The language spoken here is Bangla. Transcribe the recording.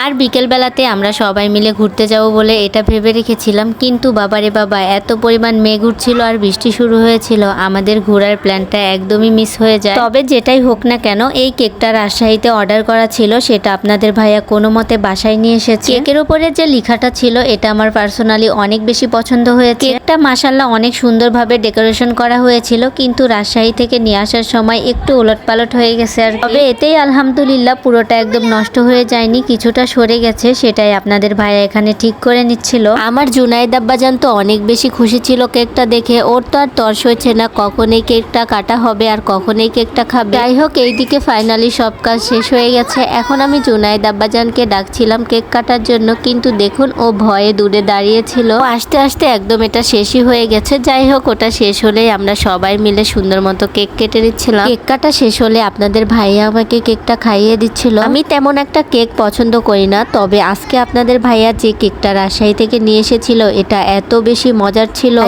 আর বিকেল বেলাতে আমরা সবাই মিলে ঘুরতে যাব বলে এটা ভেবে রেখেছিলাম, কিন্তু বাবারে বাবা এত পরিমাণ মেঘ উঠছিল আর বৃষ্টি শুরু হয়েছিল, আমাদের ঘোরার প্ল্যানটা একদমই মিস হয়ে যায়। তবে যেটাই হোক না কেন, এই কেকটা রাজশাহীতে অর্ডার করা ছিল, সেটা আপনাদের ভাইয়া কোনো মতে বাসায় নিয়ে এসেছে। কেকের উপরে যে লেখাটা ছিল এটা আমার পার্সোনালি অনেক বেশি পছন্দ হয়েছে। কেকটা মাশাআল্লাহ অনেক সুন্দরভাবে ডেকোরেশন করা হয়েছিল, কিন্তু রাজশাহী থেকে নিয়ে আসার সময় একটু ওলটপালট হয়ে গেছে আর তবে এতেই আলহামদুলিল্লাহ পুরোটা একদম নষ্ট হয়ে যায়নি, কিছুটা সরে গেছে, সেটাই আপনাদের ভাইয়া এখানে ঠিক করে নিচ্ছিল। আমার জুনায়েদ আব্বাজান তো অনেক বেশি খুশি ছিল কেকটা দেখে, ওর তো আর তর্স হয়েছে না কখন এই কেকটা কাটা হবে আর কখন এই কেকটা খাবে। যাই হোক, এইদিকে ফাইনালি সব কাজ শেষ হয়ে গেছে। এখন আমি জুনায়েদ আব্বাজানকে ডাকছিলাম কেক কাটার জন্য, কিন্তু দেখুন ও ভয়ে দূরে দাঁড়িয়েছিল। আস্তে আস্তে একদম এটা শেষই হয়ে গেছে। যাই হোক, ওটা শেষ হলেই আমরা সবাই মিলে সুন্দর মতো কেক কেটে নিচ্ছিলাম। কেক কাটা শেষ হলে আপনাদের ভাইয়া আমাকে কেকটা খাইয়ে দিচ্ছিল। আমি তেমন একটা কেক পছন্দ করি না, তবে আজকে আপনাদের ভাইয়া যে কেকটা রাজশাহী থেকে নিয়ে এসেছিল এটা এত বেশি মজার ছিল,